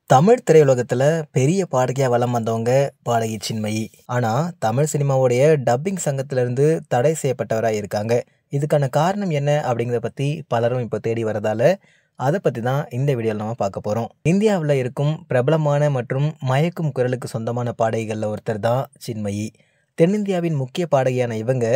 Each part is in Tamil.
தமிழ் திரையுலகத்துல பெரிய பாடகியா வலம் வந்தவங்க பாடகி சின்மயி. ஆனா தமிழ் சினிமாவுடைய டப்பிங் சங்கத்துல இருந்து தடை செய்யப்பட்டவரா இருக்காங்க. இதுக்கான காரணம் என்ன அப்படிங்கிறத பத்தி பலரும் இப்போ தேடி வரதால அதை பத்தி தான் இந்த வீடியோவில் நம்ம பார்க்க போறோம். இந்தியாவில் இருக்கும் பிரபலமான மற்றும் மயக்கும் குரலுக்கு சொந்தமான பாடகிகளில் ஒருத்தர் தான் சின்மயி. தென்னிந்தியாவின் முக்கிய பாடகியான இவங்க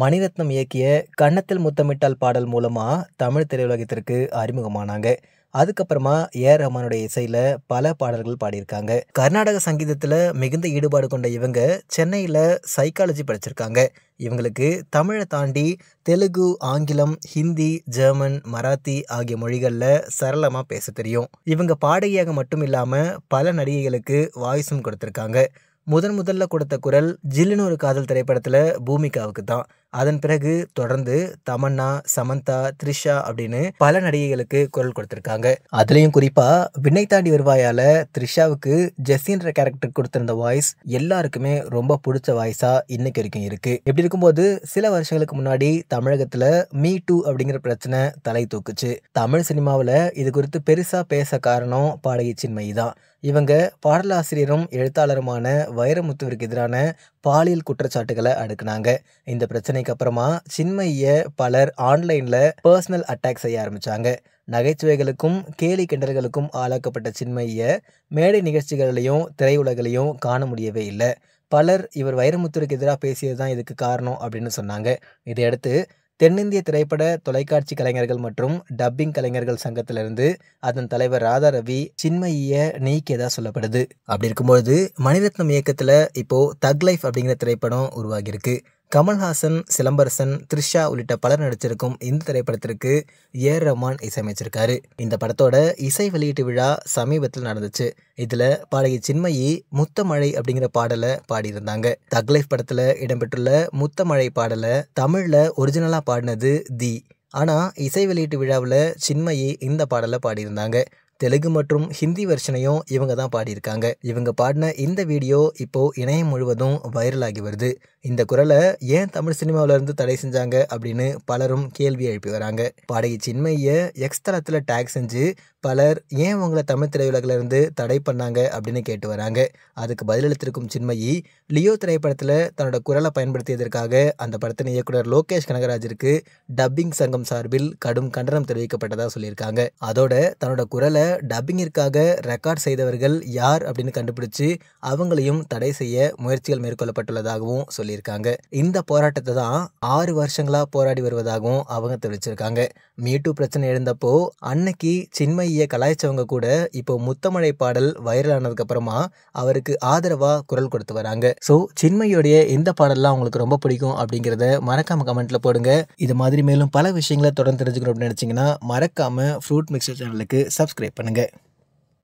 மணிரத்னம் இயக்கிய கன்னத்தில் முத்தமிட்டால் பாடல் மூலமா தமிழ் திரையுலகத்திற்கு அறிமுகமானாங்க. அதுக்கப்புறமா ஏஆர் ரஹ்மானுடைய இசையில பல பாடல்கள் பாடியிருக்காங்க. கர்நாடக சங்கீதத்துல மிகுந்த ஈடுபாடு கொண்ட இவங்க சென்னையில சைக்காலஜி படிச்சிருக்காங்க. இவங்களுக்கு தமிழை தாண்டி தெலுங்கு, ஆங்கிலம், ஹிந்தி, ஜெர்மன், மராத்தி ஆகிய மொழிகள்ல சரளமா பேச தெரியும். இவங்க பாடகியாக மட்டும் இல்லாம பல நடிகைகளுக்கு வாய்ஸும் கொடுத்திருக்காங்க. முதல்ல கொடுத்த குரல் ஜில்லுன்னு ஒரு காதல் திரைப்படத்துல பூமிகாவுக்கு தான். அதன் பிறகு தொடர்ந்து தமன்னா, சமந்தா, த்ரிஷா அப்படின்னு பல நடிகைகளுக்கு குரல் கொடுத்திருக்காங்க. அதுலயும் குறிப்பா விண்ணை தாண்டி வருவாயால த்ரிஷாவுக்கு ஜெஸ்ஸின்ற கேரக்டர் கொடுத்திருந்த வாய்ஸ் எல்லாருக்குமே ரொம்ப பிடிச்ச வாய்ஸா இன்னைக்கு வரைக்கும் இருக்கு. இப்படி இருக்கும்போது சில வருஷங்களுக்கு முன்னாடி தமிழகத்துல மீ டூ அப்படிங்கிற பிரச்சனை தலை தூக்குச்சு. தமிழ் சினிமாவில் இது குறித்து பெருசா பேச காரணம் பாடகி சின்மயி தான். இவங்க பாடலாசிரியரும் எழுத்தாளருமான வைரமுத்துவிற்கு எதிரான பாலியல் குற்றச்சாட்டுகளை அடுக்குனாங்க. இந்த பிரச்சனைக்கு அப்புறமா சின்மயியை பலர் ஆன்லைன்ல பர்சனல் அட்டாக் செய்ய ஆரம்பிச்சாங்க. நகைச்சுவைகளுக்கும் கேலி கிண்டல்களுக்கும் ஆளாக்கப்பட்ட சின்மயியை மேடை நிகழ்ச்சிகளிலையும் திரையுலகிலையும் காண முடியவே இல்லை. பலர் இவர் வைரமுத்துவிற்கு எதிராக பேசியது தான் இதுக்கு காரணம் அப்படின்னு சொன்னாங்க. இதையடுத்து தென்னிந்திய திரைப்பட தொலைக்காட்சி கலைஞர்கள் மற்றும் டப்பிங் கலைஞர்கள் சங்கத்திலிருந்து அதன் தலைவர் ராதா ரவி சின்மயியை நீக்கியதா சொல்லப்படுது. அப்படி இருக்கும்போது மணிரத்னம் இயக்கத்துல இப்போ தக் லைஃப் அப்படிங்கிற திரைப்படம் உருவாகியிருக்கு. கமல்ஹாசன், சிலம்பரசன், த்ரிஷா உள்ளிட்ட பலர் நடிச்சிருக்கும் இந்த திரைப்படத்திற்கு ஏஆர் ரஹ்மான் இசையமைச்சிருக்காரு. இந்த படத்தோட இசை வெளியீட்டு விழா சமீபத்தில் நடந்துச்சு. இதுல பாடகி சின்மயி முத்தமழை அப்படிங்கிற பாடலை பாடியிருந்தாங்க. தக் லைஃப் படத்துல இடம்பெற்றுள்ள முத்தமழை பாடலை தமிழ்ல ஒரிஜினலா பாடினது தி. ஆனா இசை வெளியீட்டு விழாவில் சின்மயி இந்த பாடலை பாடியிருந்தாங்க. தெலுங்கு மற்றும் ஹிந்தி வெர்ஷனையும் இவங்க தான் பாடியிருக்காங்க. இவங்க பாடின இந்த வீடியோ இப்போ இணையம் முழுவதும் வைரல் ஆகி வருது. இந்த குரலை ஏன் தமிழ் சினிமாவில இருந்து தடை செஞ்சாங்க அப்படின்னு பலரும் கேள்வி எழுப்பி வராங்க. பாடகி சின்மயியை எக்ஸ் தளத்துல டேக் செஞ்சு பலர் ஏன் உங்களை தமிழ் திரையுலகில இருந்து தடை பண்ணாங்க அப்படின்னு கேட்டு வராங்க. அதுக்கு பதிலளித்திருக்கும் சின்மயி லியோ திரைப்படத்துல தன்னோட குரலை பயன்படுத்தியதற்காக அந்த படத்தின் இயக்குனர் லோகேஷ் கனகராஜிற்கு டப்பிங் சங்கம் சார்பில் கடும் கண்டனம் தெரிவிக்கப்பட்டதா சொல்லியிருக்காங்க. அதோட தன்னோட குரலை டப்பிங்கிற்காக ரெக்கார்ட் செய்தவர்கள் யார் அப்படின்னு கண்டுபிடிச்சு அவங்களையும் தடை செய்ய முயற்சிகள் மேற்கொள்ளப்பட்டுள்ளதாகவும் சொல்லியிருக்காங்க. இந்த போராட்டத்தை தான் 6 வருஷங்களா போராடி வருவதாகவும் அவங்க தெரிவிச்சிருக்காங்க. மீ2 பிரச்சனை எழுந்தப்போ அன்னைக்கு சின்மயியை கலாய்ச்சவங்க கூட இப்போ முத்தமழை பாடல் வைரல் ஆனதுக்கு அப்புறமா அவருக்கு ஆதரவா குரல் கொடுத்து வராங்க. ஸோ சின்மயியோடைய இந்த பாடல்லாம் உங்களுக்கு ரொம்ப பிடிக்கும் அப்படிங்கிறத மறக்காம கமெண்ட்ல போடுங்க. இது மாதிரி மேலும் பல விஷயங்களை தொடர்ந்து தெரிஞ்சுக்கணும் அப்படின்னு நினைச்சீங்கன்னா மறக்காம ஃப்ரூட் மிக்சர் சேனலுக்கு சப்ஸ்கிரைப் பண்ணுங்க.